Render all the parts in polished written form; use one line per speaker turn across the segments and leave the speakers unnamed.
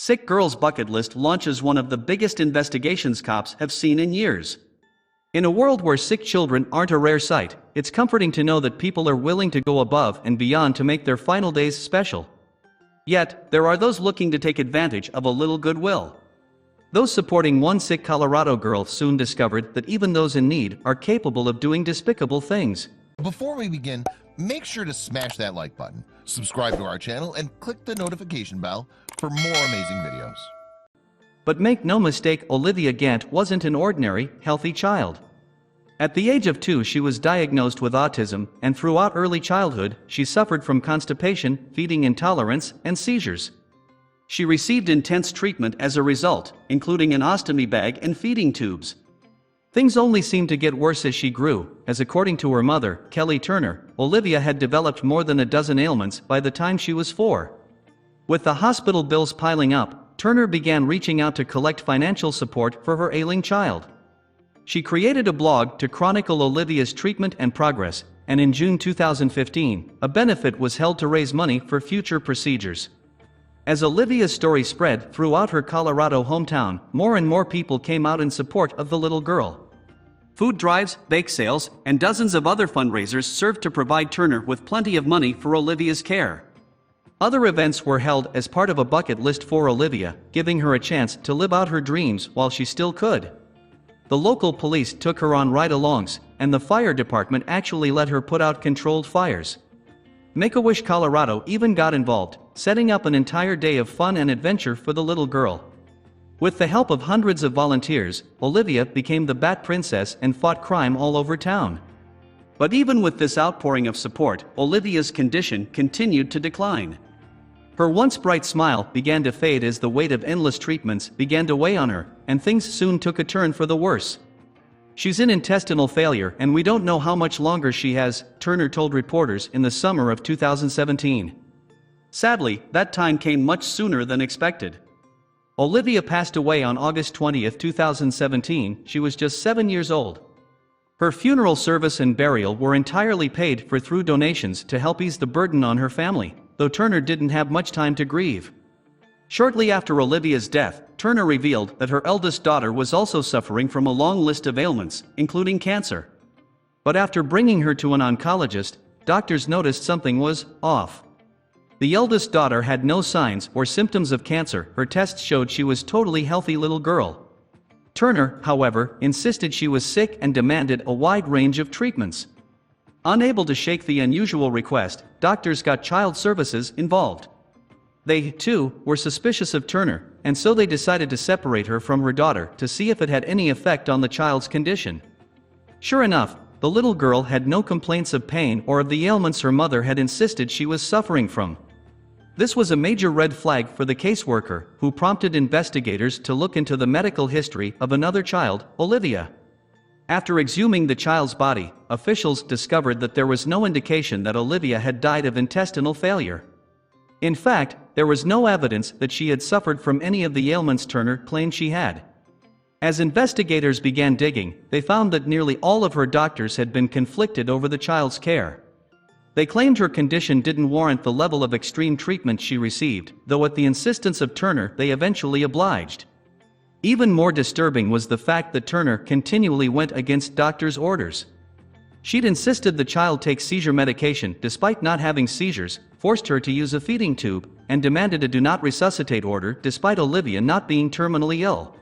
Sick Girl's Bucket List launches one of the biggest investigations cops have seen in years. In a world where sick children aren't a rare sight, it's comforting to know that people are willing to go above and beyond to make their final days special. Yet, there are those looking to take advantage of a little goodwill. Those supporting one sick Colorado girl soon discovered that even those in need are capable of doing despicable things.
Before we begin, make sure to smash that like button, subscribe to our channel, and click the notification bell for more amazing videos.
But make no mistake, Olivia Gant wasn't an ordinary, healthy child. At the age of 2, she was diagnosed with autism, and throughout early childhood, she suffered from constipation, feeding intolerance, and seizures. She received intense treatment as a result, including an ostomy bag and feeding tubes. Things only seemed to get worse as she grew, as according to her mother, Kelly Turner, Olivia had developed more than a dozen ailments by the time she was 4. With the hospital bills piling up, Turner began reaching out to collect financial support for her ailing child. She created a blog to chronicle Olivia's treatment and progress, and in June 2015, a benefit was held to raise money for future procedures. As Olivia's story spread throughout her Colorado hometown, more and more people came out in support of the little girl. Food drives, bake sales, and dozens of other fundraisers served to provide Turner with plenty of money for Olivia's care. Other events were held as part of a bucket list for Olivia, giving her a chance to live out her dreams while she still could. The local police took her on ride-alongs, and the fire department actually let her put out controlled fires. Make-A-Wish Colorado even got involved, setting up an entire day of fun and adventure for the little girl. With the help of hundreds of volunteers, Olivia became the Bat Princess and fought crime all over town. But even with this outpouring of support, Olivia's condition continued to decline. Her once bright smile began to fade as the weight of endless treatments began to weigh on her, and things soon took a turn for the worse. "She's in intestinal failure and we don't know how much longer she has," Turner told reporters in the summer of 2017. Sadly, that time came much sooner than expected. Olivia passed away on August 20, 2017, she was just 7 years old. Her funeral service and burial were entirely paid for through donations to help ease the burden on her family, though Turner didn't have much time to grieve. Shortly after Olivia's death, Turner revealed that her eldest daughter was also suffering from a long list of ailments, including cancer. But after bringing her to an oncologist, doctors noticed something was off. The eldest daughter had no signs or symptoms of cancer. Her tests showed she was a totally healthy little girl. Turner, however, insisted she was sick and demanded a wide range of treatments. Unable to shake the unusual request, doctors got child services involved. They, too, were suspicious of Turner, and so they decided to separate her from her daughter to see if it had any effect on the child's condition. Sure enough, the little girl had no complaints of pain or of the ailments her mother had insisted she was suffering from. This was a major red flag for the caseworker, who prompted investigators to look into the medical history of another child, Olivia. After exhuming the child's body, officials discovered that there was no indication that Olivia had died of intestinal failure. In fact, there was no evidence that she had suffered from any of the ailments Turner claimed she had. As investigators began digging, they found that nearly all of her doctors had been conflicted over the child's care. They claimed her condition didn't warrant the level of extreme treatment she received, though at the insistence of Turner they eventually obliged. Even more disturbing was the fact that Turner continually went against doctors' orders. She'd insisted the child take seizure medication despite not having seizures, forced her to use a feeding tube, and demanded a do not resuscitate order despite Olivia not being terminally ill.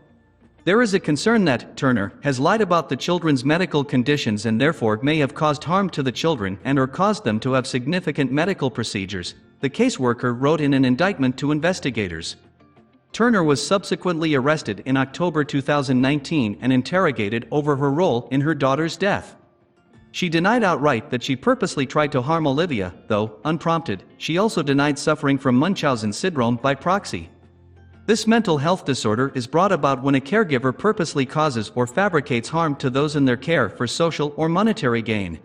There is a concern that Turner has lied about the children's medical conditions and therefore may have caused harm to the children and/or caused them to have significant medical procedures, the caseworker wrote in an indictment to investigators. Turner was subsequently arrested in October 2019 and interrogated over her role in her daughter's death. She denied outright that she purposely tried to harm Olivia, though, unprompted, she also denied suffering from Munchausen syndrome by proxy. This mental health disorder is brought about when a caregiver purposely causes or fabricates harm to those in their care for social or monetary gain.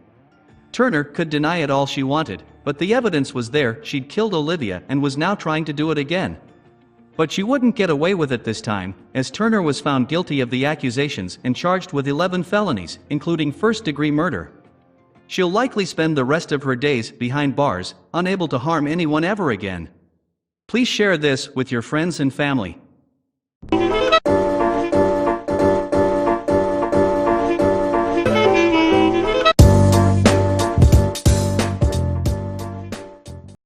Turner could deny it all she wanted, but the evidence was there. She'd killed Olivia and was now trying to do it again. But she wouldn't get away with it this time, as Turner was found guilty of the accusations and charged with 11 felonies, including first-degree murder. She'll likely spend the rest of her days behind bars, unable to harm anyone ever again. Please share this with your friends and family.